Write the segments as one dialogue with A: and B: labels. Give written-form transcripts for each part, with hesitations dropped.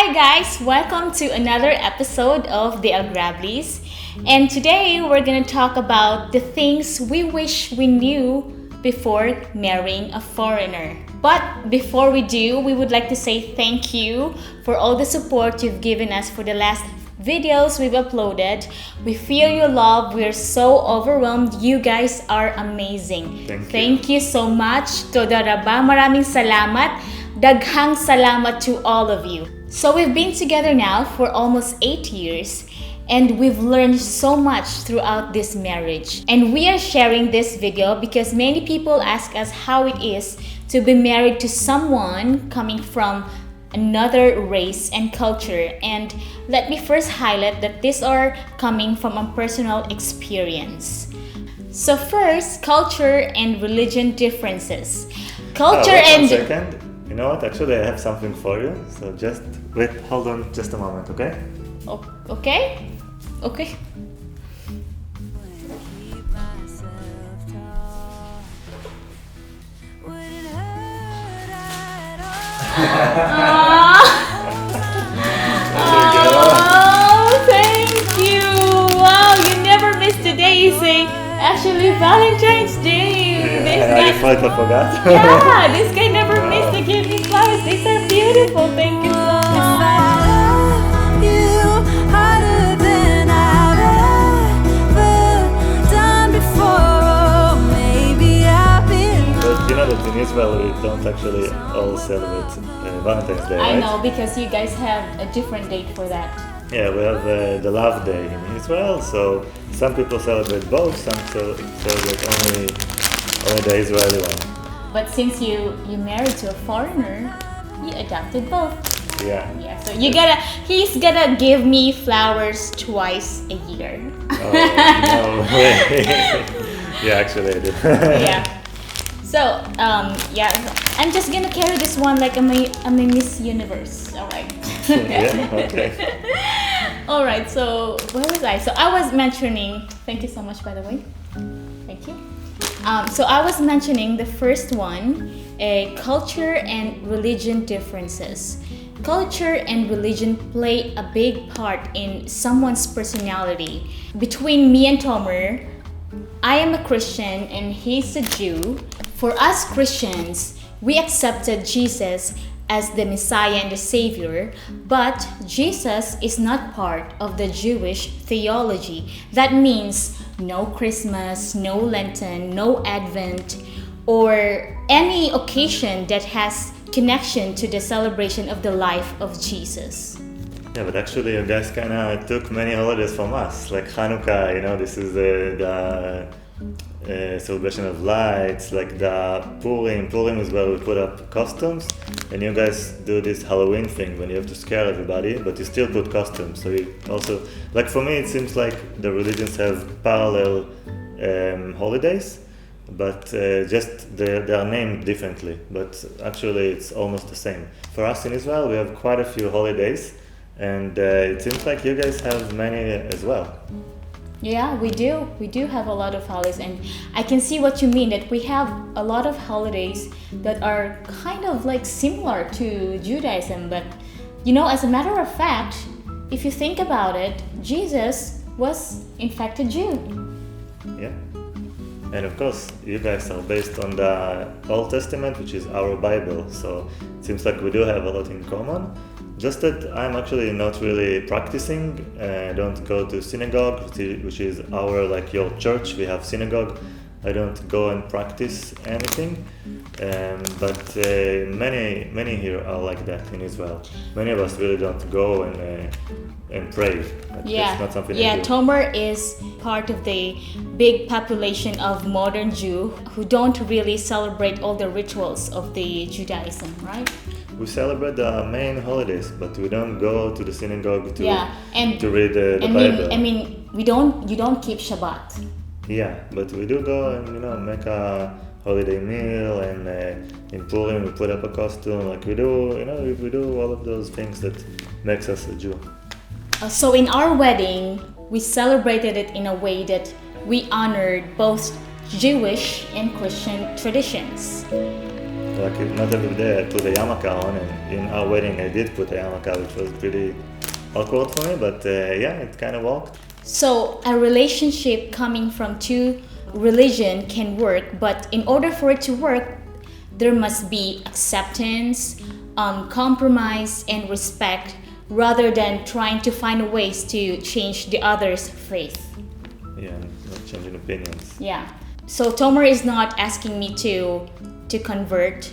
A: Hi guys, welcome to another episode of the Agrablis. And today we're going to talk about the things we wish we knew before marrying a foreigner. But before we do, we would like to say thank you for all the support you've given us for the last videos we've uploaded. We feel your love. We're so overwhelmed. You guys are amazing. Thank you so much. Toda raba, maraming salamat. Daghang salamat to all of you. So we've been together now for almost 8 years and we've learned so much throughout this marriage. And we are sharing this video because many people ask us how it is to be married to someone coming from another race and culture. And let me first highlight that these are coming from a personal experience. So first, culture and religion differences. Culture
B: Wait 1 second. You know what? Actually, I have something for you. So just wait, hold on just a moment, okay?
A: Okay? Okay. Oh, thank you. Wow, you never missed a day. You say, actually, Valentine's Day.
B: I forgot.
A: Yeah, this guy never missed to give me flowers. These are beautiful. Thank you so much.
B: But you know that in Israel we don't actually all celebrate Valentine's Day, right?
A: I know, because you guys have a different date for that.
B: Yeah, we have the Love Day in Israel, so some people celebrate both, some celebrate only the Israeli one.
A: But since you married to a foreigner, you adopted both.
B: Yeah.
A: Yeah, so he's gonna give me flowers twice a year.
B: Oh, no way. Yeah, actually I did.
A: Yeah. So, I'm just gonna carry this one like I'm a Miss Universe, alright?
B: Yeah, okay.
A: Alright, so where was I? So I was mentioning, thank you so much by the way. Thank you. So I was mentioning the first one, culture and religion differences. Culture and religion play a big part in someone's personality. Between me and Tomer, I am a Christian and he's a Jew. For us Christians, we accepted Jesus as the Messiah and the Savior, but Jesus is not part of the Jewish theology. That means no Christmas, no Lenten, no Advent, or any occasion that has connection to the celebration of the life of Jesus.
B: Yeah, but actually you guys kind of took many holidays from us, like Hanukkah, you know, this is the celebration of lights, like the Purim. Purim is where we put up costumes, and you guys do this Halloween thing when you have to scare everybody, but you still put costumes. So you also, like for me, it seems like the religions have parallel holidays, but just they are named differently. But actually, it's almost the same. For us in Israel, we have quite a few holidays, and it seems like you guys have many as well.
A: Yeah, we do. We do have a lot of holidays, and I can see what you mean, that we have a lot of holidays that are kind of like similar to Judaism. But you know, as a matter of fact, if you think about it, Jesus was in fact a Jew.
B: Yeah. And of course, you guys are based on the Old Testament, which is our Bible. So it seems like we do have a lot in common. Just that I'm actually not really practicing. I don't go to synagogue, which is like your church. We have synagogue. I don't go and practice anything. But many here are like that in Israel. Many of us really don't go and pray.
A: Yeah,
B: it's not something
A: yeah.
B: I do.
A: Tomer is part of the big population of modern Jew who don't really celebrate all the rituals of the Judaism, right?
B: We celebrate the main holidays, but we don't go to the synagogue to read the Bible.
A: I mean, you don't keep Shabbat.
B: Yeah, but we do go and make a holiday meal, and in Purim we put up a costume. Like we do all of those things that makes us a Jew.
A: So in our wedding, we celebrated it in a way that we honored both Jewish and Christian traditions.
B: Like not every day I put a yarmulke on, and in our wedding I did put a yarmulke, which was pretty awkward for me, but yeah, it kind of worked.
A: So a relationship coming from two religion can work, but in order for it to work, there must be acceptance, compromise, and respect, rather than trying to find ways to change the other's faith.
B: Yeah, not changing opinions.
A: Yeah. So Tomer is not asking me to convert.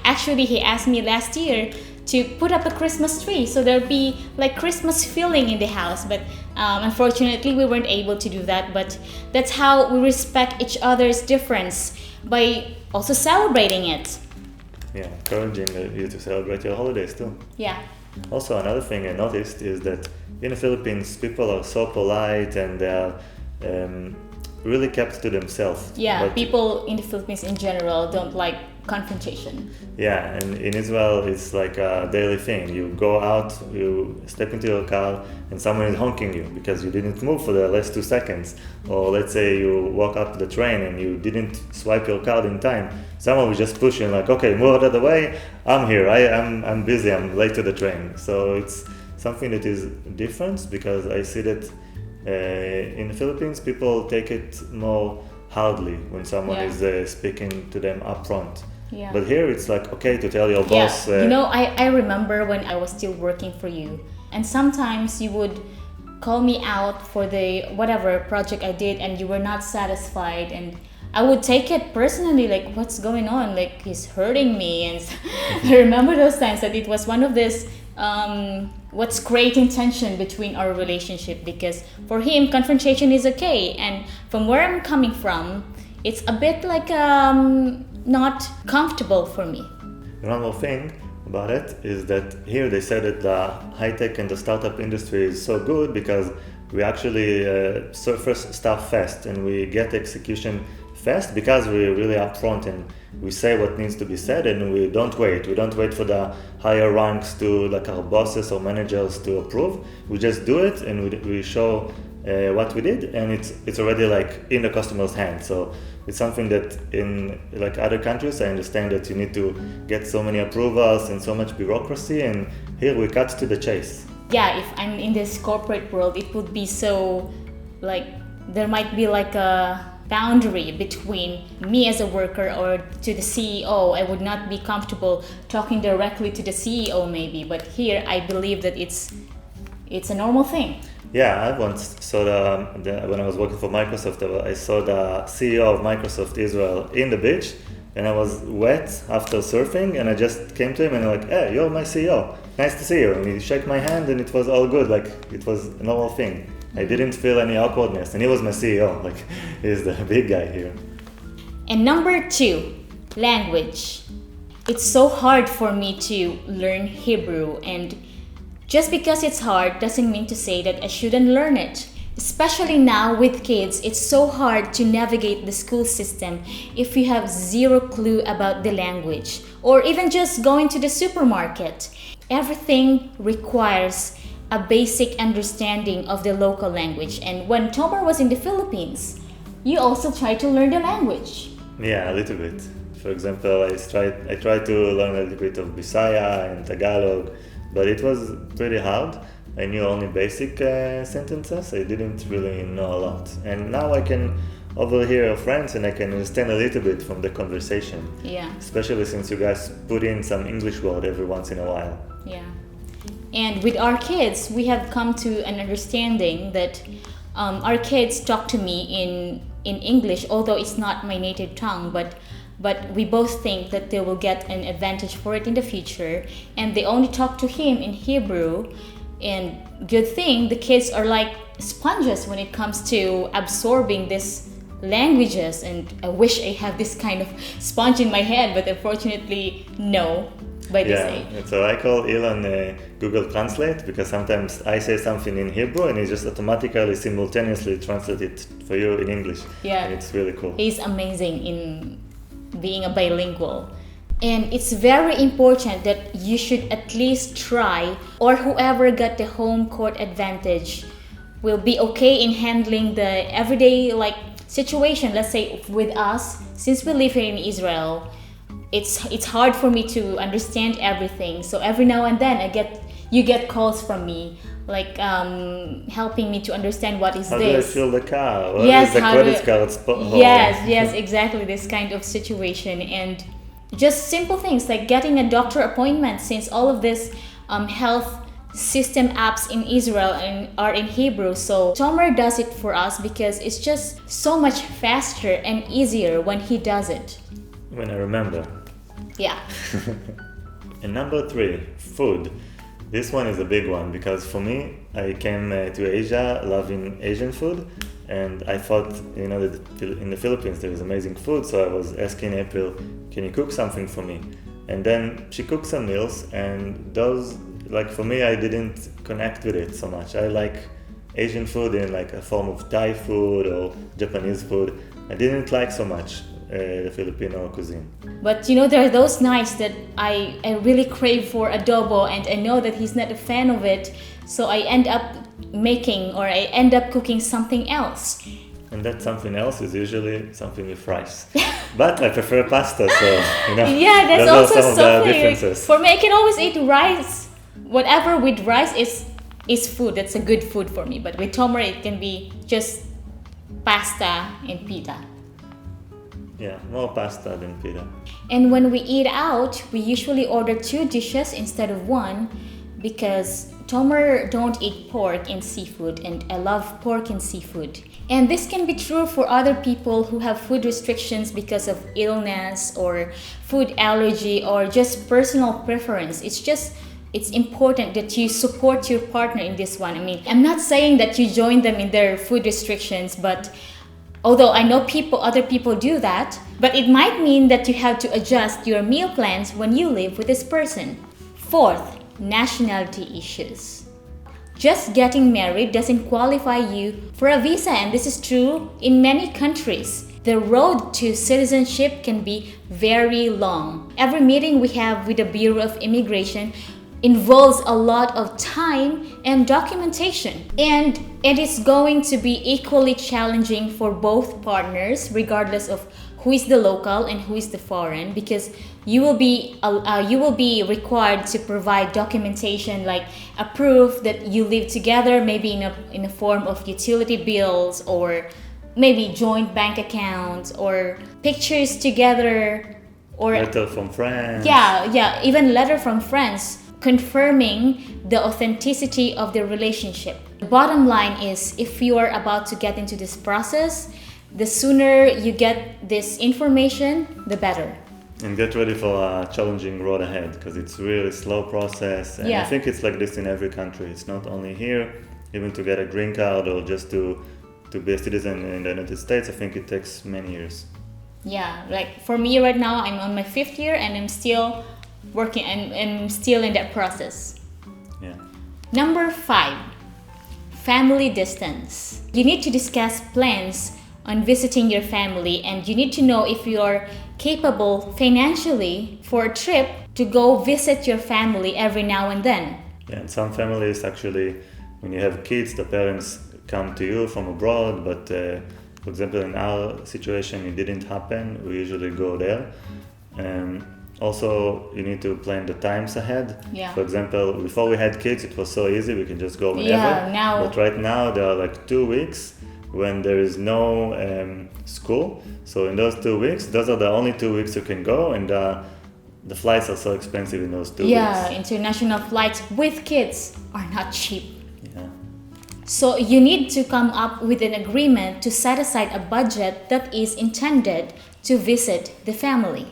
A: Actually, he asked me last year to put up a Christmas tree, so there'll be like Christmas feeling in the house. But unfortunately, we weren't able to do that. But that's how we respect each other's difference, by also celebrating it.
B: Yeah, encouraging you to celebrate your holidays too.
A: Yeah.
B: Also, another thing I noticed is that in the Philippines, people are so polite and they are really kept to themselves.
A: Yeah,
B: But
A: people in the Philippines in general don't like confrontation.
B: yeah, and in Israel, it's like a daily thing. You go out, you step into your car, and someone is honking you because you didn't move for the last 2 seconds. Or let's say you walk up the train and you didn't swipe your card in time. Someone will just push you and like, okay, move out of the way. I'm here. I'm busy. I'm late to the train. So it's something that is different, because I see that in the Philippines, people take it more hardly when someone
A: Yeah.
B: is speaking to them up front.
A: Yeah.
B: But here it's like, okay, to tell your boss.
A: Yeah, I remember when I was still working for you, and sometimes you would call me out for the whatever project I did, and you were not satisfied, and I would take it personally, like, what's going on? Like, he's hurting me. And I remember those times that it was one of this what's creating tension between our relationship, because for him confrontation is okay, and from where I'm coming from, it's a bit like not comfortable for me.
B: One more thing about it is that here they say that the high-tech and the startup industry is so good because we actually surface stuff fast and we get execution fast because we're really upfront and we say what needs to be said, and we don't wait. We don't wait for the higher ranks to, like our bosses or managers, to approve. We just do it, and we show what we did, and it's already like in the customer's hand. So it's something that in like other countries, I understand that you need to get so many approvals and so much bureaucracy, and here we cut to the chase.
A: Yeah, if I'm in this corporate world, it would be so, like, there might be like a boundary between me as a worker or to the CEO. I would not be comfortable talking directly to the CEO maybe, but here I believe that it's a normal thing.
B: Yeah, I once saw when I was working for Microsoft, I saw the CEO of Microsoft Israel in the beach, and I was wet after surfing, and I just came to him and I'm like, hey, you're my CEO, nice to see you. And he shook my hand and it was all good, like it was a normal thing. I didn't feel any awkwardness, and he was my CEO, like he's the big guy here.
A: And number 2, language. It's so hard for me to learn Hebrew, and just because it's hard doesn't mean to say that I shouldn't learn it. Especially now with kids, it's so hard to navigate the school system if you have zero clue about the language, or even just going to the supermarket. Everything requires a basic understanding of the local language. And when Tomer was in the Philippines, you also tried to learn the language.
B: Yeah, a little bit. For example, I tried to learn a little bit of Bisaya and Tagalog, but it was pretty hard. I knew only basic sentences. I didn't really know a lot. And now I can overhear friends and I can understand a little bit from the conversation.
A: Yeah.
B: Especially since you guys put in some English word every once in a while.
A: Yeah. And with our kids, we have come to an understanding that our kids talk to me in English, although it's not my native tongue, but we both think that they will get an advantage for it in the future, and they only talk to him in Hebrew. And good thing, the kids are like sponges when it comes to absorbing these languages, and I wish I have this kind of sponge in my head, but unfortunately no. By this age.
B: Yeah, so I call Elon Google Translate, because sometimes I say something in Hebrew and he just automatically simultaneously translates it for you in English.
A: Yeah.
B: And it's really cool.
A: He's amazing in being a bilingual. And it's very important that you should at least try, or whoever got the home court advantage will be okay in handling the everyday like situation. Let's say with us, since we live here in Israel, it's hard for me to understand everything. So every now and then you get calls from me, like helping me to understand what is
B: How
A: this.
B: do I fill the car? What
A: Yes,
B: is the
A: how
B: credit
A: do-
B: card
A: Yes, exactly, this kind of situation. And just simple things like getting a doctor appointment, since all of this health system apps in Israel are in Hebrew. So Tomer does it for us because it's just so much faster and easier when he does it.
B: When I remember.
A: Yeah.
B: And number 3, food. This one is a big one because for me, I came to Asia loving Asian food, and I thought, that in the Philippines there is amazing food, so I was asking April, can you cook something for me? And then she cooked some meals, and those, like for me, I didn't connect with it so much. I like Asian food in like a form of Thai food or Japanese food. I didn't like so much the Filipino cuisine.
A: But there are those nights that I really crave for adobo, and I know that he's not a fan of it, so I end up cooking something else.
B: And that something else is usually something with rice. But I prefer pasta, so
A: Yeah, that's
B: those are
A: also
B: some of the
A: something.
B: differences.
A: For me, I can always eat rice. Whatever with rice is food. That's a good food for me. But with Tomer, it can be just pasta and pita.
B: Yeah, more pasta than pita.
A: And when we eat out, we usually order 2 dishes instead of 1 because Tomer don't eat pork and seafood, and I love pork and seafood. And this can be true for other people who have food restrictions because of illness or food allergy or just personal preference. It's important that you support your partner in this one. I mean, I'm not saying that you join them in their food restrictions, but although I know other people do that, but it might mean that you have to adjust your meal plans when you live with this person. 4th, nationality issues. Just getting married doesn't qualify you for a visa, and this is true in many countries. The road to citizenship can be very long. Every meeting we have with the Bureau of Immigration involves a lot of time and documentation. And it is going to be equally challenging for both partners, regardless of who is the local and who is the foreign, because you will be required to provide documentation like a proof that you live together, maybe in a form of utility bills or maybe joint bank accounts or pictures together or
B: Letter from friends.
A: yeah, even letter from friends confirming the authenticity of the relationship. The bottom line is, if you are about to get into this process, the sooner you get this information, the better.
B: And get ready for a challenging road ahead, because it's really slow process, and I think it's like this in every country. It's not only here. Even to get a green card or just to be a citizen in the United States, I think it takes many years.
A: Yeah, like for me right now, I'm on my 5th year and I'm still working and I'm still in that process.
B: Yeah.
A: Number 5, family distance. You need to discuss plans on visiting your family, and you need to know if you're capable financially for a trip to go visit your family every now and then.
B: Yeah, and some families actually, when you have kids, the parents come to you from abroad, but for example, in our situation, it didn't happen. We usually go there. Also, you need to plan the times ahead.
A: Yeah.
B: For example, before we had kids, it was so easy. We can just go whenever.
A: Yeah, now.
B: But right now, there are like 2 weeks when there is no school. So in those 2 weeks, those are the only 2 weeks you can go, and the flights are so expensive in those 2 weeks.
A: Yeah, international flights with kids are not cheap.
B: Yeah.
A: So you need to come up with an agreement to set aside a budget that is intended to visit the family.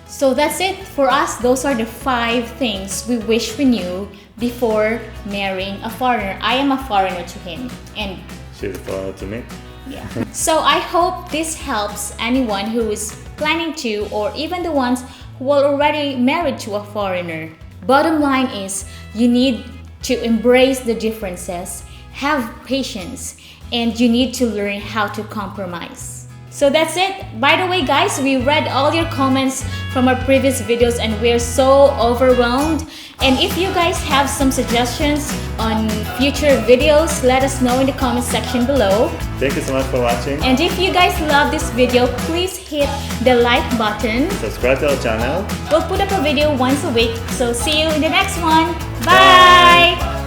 A: So that's it for us. Those are the 5 things we wish we knew before marrying a foreigner. I am a foreigner to him, and
B: She's a foreigner to me.
A: yeah. So I hope this helps anyone who is planning to, or even the ones who are already married to a foreigner. Bottom line is, you need to embrace the differences, have patience, and you need to learn how to compromise. So that's it. By the way, guys, we read all your comments from our previous videos and we're so overwhelmed. And if you guys have some suggestions on future videos, let us know in the comment section below.
B: Thank you so much for watching.
A: And if you guys love this video, please hit the like button.
B: Subscribe to our channel.
A: We'll put up a video once a week. So see you in the next one. Bye!